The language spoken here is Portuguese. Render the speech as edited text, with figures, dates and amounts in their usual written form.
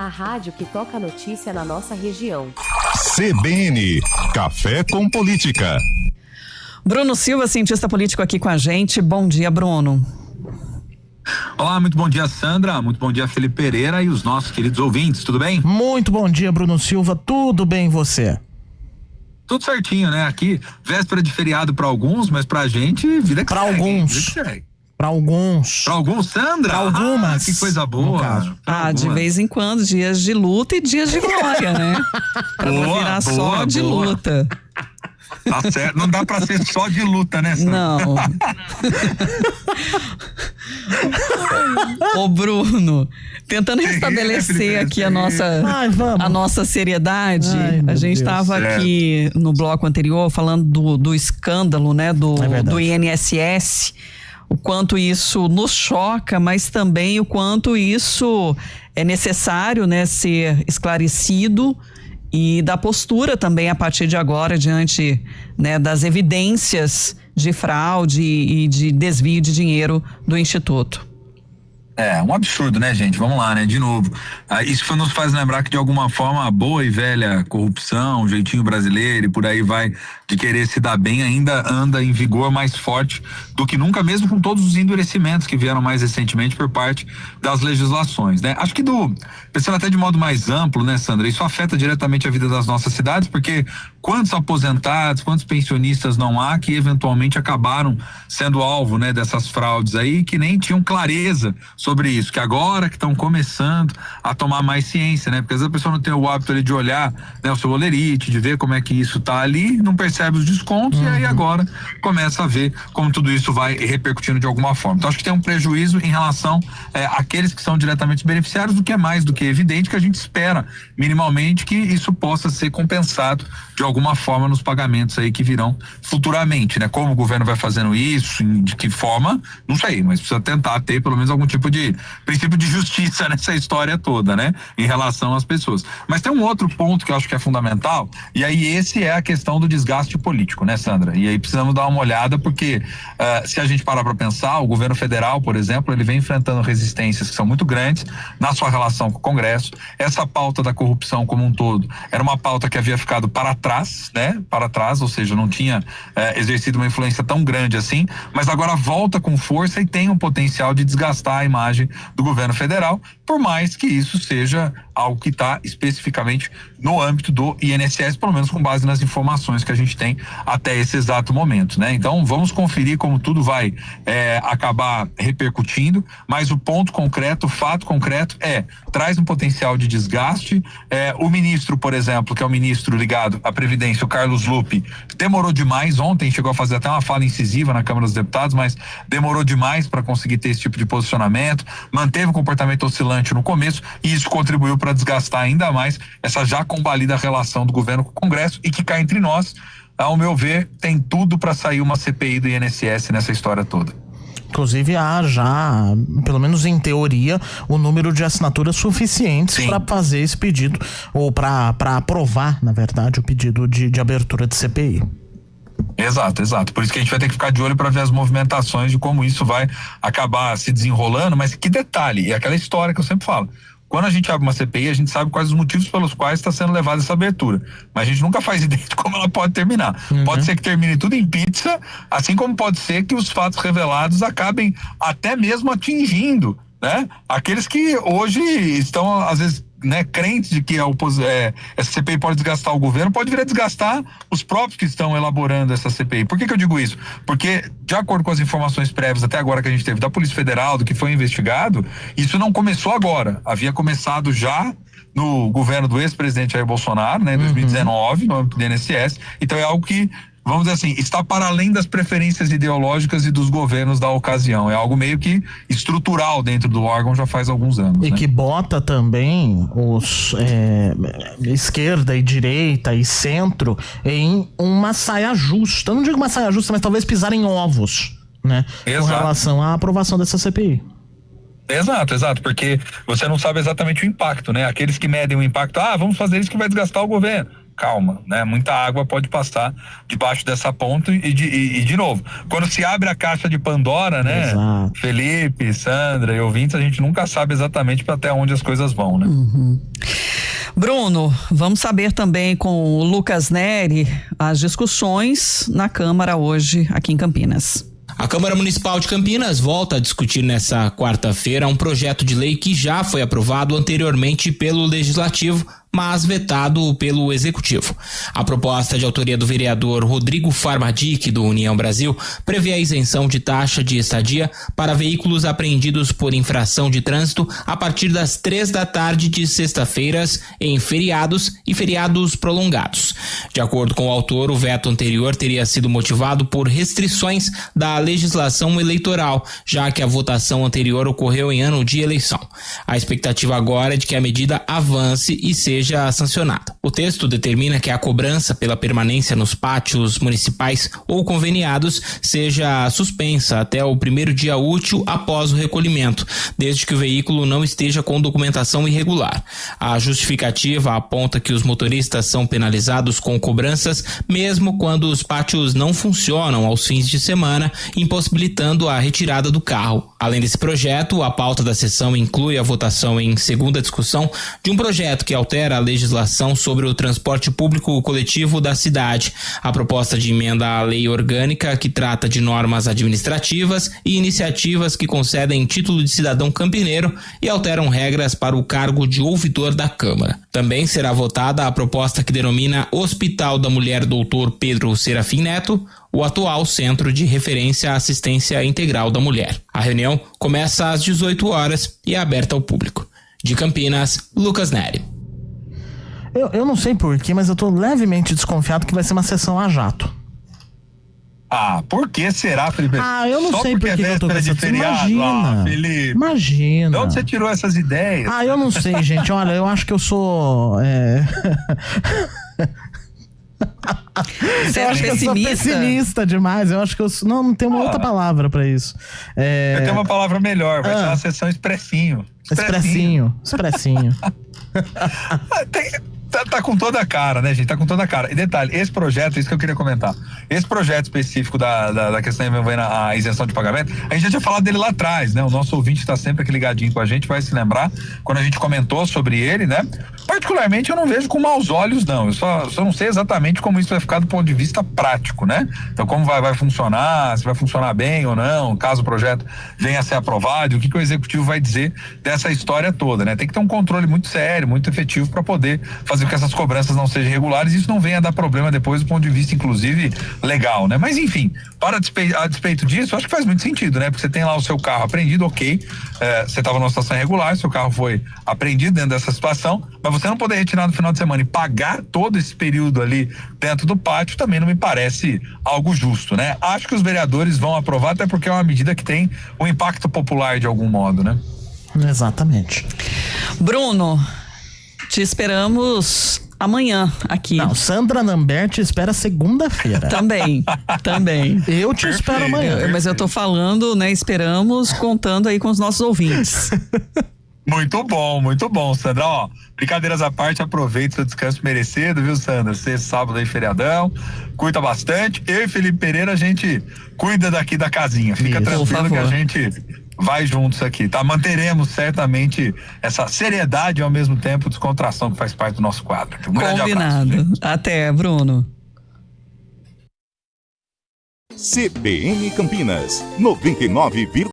A rádio que toca notícia na nossa região. CBN, Café com Política. Bruno Silva, cientista político aqui com a gente. Bom dia, Bruno. Olá, muito bom dia, Sandra, muito bom dia, Felipe Pereira e os nossos queridos ouvintes, tudo bem? Muito bom dia, Bruno Silva, tudo bem e você? Tudo certinho, né? Aqui, véspera de feriado para alguns, mas pra gente, vida que Pra segue, alguns. vida que segue. Para alguns. Pra alguns, Sandra? Pra algumas. Que coisa boa. De vez em quando, dias de luta e dias de glória, né? Pra não virar só de luta. Tá certo, não dá pra ser só de luta, né, Sandra? Não. Ô, Bruno, tentando restabelecer aqui a nossa seriedade, a gente estava aqui no bloco anterior falando do escândalo, né, do INSS, o quanto isso nos choca, mas também o quanto isso é necessário, né, ser esclarecido, e da postura também a partir de agora diante, né, das evidências de fraude e de desvio de dinheiro do Instituto. É um absurdo, né, gente? Vamos lá, né? De novo. Isso nos faz lembrar que, de alguma forma, a boa e velha corrupção, o jeitinho brasileiro e por aí vai, de querer se dar bem, ainda anda em vigor mais forte do que nunca, mesmo com todos os endurecimentos que vieram mais recentemente por parte das legislações, né? Acho que pensando até de modo mais amplo, né, Sandra, isso afeta diretamente a vida das nossas cidades, porque quantos aposentados, quantos pensionistas não há que eventualmente acabaram sendo alvo, né, dessas fraudes aí, que nem tinham clareza sobre isso, que agora que estão começando a tomar mais ciência, né? Porque às vezes a pessoa não tem o hábito ali de olhar, né, o seu holerite, de ver como é que isso tá ali, não percebe os descontos e aí agora começa a ver como tudo isso vai repercutindo de alguma forma. Então acho que tem um prejuízo em relação àqueles que são diretamente beneficiários, do que é mais do que evidente que a gente espera minimamente que isso possa ser compensado de alguma forma nos pagamentos aí que virão futuramente, né? Como o governo vai fazendo isso, de que forma, não sei, mas precisa tentar ter pelo menos algum tipo de princípio de justiça nessa história toda, né? Em relação às pessoas. Mas tem um outro ponto que eu acho que é fundamental, e aí esse é a questão do desgaste político, né, Sandra? E aí precisamos dar uma olhada, porque se a gente parar para pensar, o governo federal, por exemplo, ele vem enfrentando resistências que são muito grandes na sua relação com o Congresso. Essa pauta da corrupção como um todo era uma pauta que havia ficado para trás, né? Para trás, ou seja, não tinha exercido uma influência tão grande assim, mas agora volta com força e tem um potencial de desgastar a imagem do governo federal, por mais que isso seja algo que está especificamente no âmbito do INSS, pelo menos com base nas informações que a gente tem até esse exato momento, né? Então vamos conferir como tudo vai acabar repercutindo, mas o ponto concreto, o fato concreto traz um potencial de desgaste. O ministro, por exemplo, que é o ministro ligado à Previdência, o Carlos Lupe, demorou demais. Ontem chegou a fazer até uma fala incisiva na Câmara dos Deputados, mas demorou demais para conseguir ter esse tipo de posicionamento, manteve um comportamento oscilante no começo e isso contribuiu para desgastar ainda mais essa já combalida relação do governo com o Congresso, e que cá entre nós, ao meu ver, tem tudo para sair uma CPI do INSS nessa história toda. Inclusive há já, pelo menos em teoria, o número de assinaturas suficientes para fazer esse pedido, ou para aprovar, na verdade, o pedido de abertura de CPI. Exato. Por isso que a gente vai ter que ficar de olho para ver as movimentações de como isso vai acabar se desenrolando. Mas que detalhe, é aquela história que eu sempre falo. Quando a gente abre uma CPI, a gente sabe quais os motivos pelos quais está sendo levada essa abertura. Mas a gente nunca faz ideia de como ela pode terminar. Pode ser que termine tudo em pizza, assim como pode ser que os fatos revelados acabem até mesmo atingindo, né, aqueles que hoje estão, às vezes, né, crentes de que essa CPI pode desgastar o governo, pode vir a desgastar os próprios que estão elaborando essa CPI. Por que eu digo isso? Porque, de acordo com as informações prévias até agora que a gente teve da Polícia Federal, do que foi investigado, isso não começou agora. Havia começado já no governo do ex-presidente Jair Bolsonaro, né, em 2019, no âmbito do INSS. Então é algo que, vamos dizer assim, está para além das preferências ideológicas e dos governos da ocasião. É algo meio que estrutural dentro do órgão já faz alguns anos. E que bota também os esquerda e direita e centro em uma saia justa. Eu não digo uma saia justa, mas talvez pisar em ovos, né? Com relação à aprovação dessa CPI. Exato, porque você não sabe exatamente o impacto, né? Aqueles que medem o impacto, vamos fazer isso que vai desgastar o governo. calma, né? Muita água pode passar debaixo dessa ponte e de novo, quando se abre a caixa de Pandora, né? Exato. Felipe, Sandra e ouvintes, a gente nunca sabe exatamente para até onde as coisas vão, né? Bruno, vamos saber também com o Lucas Neri as discussões na Câmara hoje aqui em Campinas. A Câmara Municipal de Campinas volta a discutir nesta quarta-feira um projeto de lei que já foi aprovado anteriormente pelo Legislativo, mas vetado pelo Executivo. A proposta de autoria do vereador Rodrigo Farmadic, do União Brasil, prevê a isenção de taxa de estadia para veículos apreendidos por infração de trânsito a partir das 3 da tarde de sexta-feiras em feriados e feriados prolongados. De acordo com o autor, o veto anterior teria sido motivado por restrições da legislação eleitoral, já que a votação anterior ocorreu em ano de eleição. A expectativa agora é de que a medida avance e seja sancionada. O texto determina que a cobrança pela permanência nos pátios municipais ou conveniados seja suspensa até o primeiro dia útil após o recolhimento, desde que o veículo não esteja com documentação irregular. A justificativa aponta que os motoristas são penalizados com cobranças mesmo quando os pátios não funcionam aos fins de semana, impossibilitando a retirada do carro. Além desse projeto, a pauta da sessão inclui a votação em segunda discussão de um projeto que altera a legislação sobre o transporte público coletivo da cidade. A proposta de emenda à lei orgânica que trata de normas administrativas e iniciativas que concedem título de cidadão campineiro e alteram regras para o cargo de ouvidor da Câmara. Também será votada a proposta que denomina Hospital da Mulher Dr. Pedro Serafim Neto, o atual Centro de Referência à Assistência Integral da Mulher. A reunião começa às 18 horas e é aberta ao público. De Campinas, Lucas Neri. Eu não sei porquê, mas eu tô levemente desconfiado que vai ser uma sessão a jato. Ah, por que será, Felipe? Eu não sei por que eu tô com essa feriado. Imagina. Felipe. Imagina. De onde você tirou essas ideias? Eu não sei, gente. Olha, eu acho que eu sou... Você eu acho que eu sou pessimista demais. Eu acho que eu sou... Não tem uma outra palavra pra isso. Eu tenho uma palavra melhor. Vai ser uma sessão expressinho. Expressinho. Tá com toda a cara, né, gente? Tá com toda a cara. E detalhe, esse projeto, isso que eu queria comentar. Esse projeto específico da questão envolvendo a isenção de pagamento, a gente já tinha falado dele lá atrás, né? O nosso ouvinte tá sempre aqui ligadinho com a gente, vai se lembrar quando a gente comentou sobre ele, né? Particularmente eu não vejo com maus olhos, não. Eu só não sei exatamente como isso vai ficar do ponto de vista prático, né? Então como vai funcionar, se vai funcionar bem ou não, caso o projeto venha a ser aprovado, o que o executivo vai dizer dessa história toda, né? Tem que ter um controle muito sério, muito efetivo para poder fazer com que essas cobranças não sejam regulares e isso não venha a dar problema depois do ponto de vista, inclusive, legal, né? Mas enfim, a despeito disso, eu acho que faz muito sentido, né? Porque você tem lá o seu carro apreendido, ok, você estava numa situação irregular, seu carro foi apreendido dentro dessa situação, mas você não poder retirar no final de semana e pagar todo esse período ali dentro do pátio também não me parece algo justo, né? Acho que os vereadores vão aprovar, até porque é uma medida que tem um impacto popular de algum modo, né? Exatamente. Bruno, te esperamos amanhã aqui. Não, Sandra Nambert te espera segunda-feira. Também. Eu te espero amanhã. Mas eu tô falando, né, esperamos, contando aí com os nossos ouvintes. Muito bom, Sandra. Ó, brincadeiras à parte, aproveite seu descanso merecido, viu, Sandra? Sexta, sábado aí, feriadão, cuida bastante. Eu e Felipe Pereira, a gente cuida daqui da casinha. Fica tranquilo que a gente vai juntos aqui, tá? Manteremos certamente essa seriedade e ao mesmo tempo descontração que faz parte do nosso quadro. Um grande Combinado. abraço. Até, Bruno. CBN Campinas, 99,9.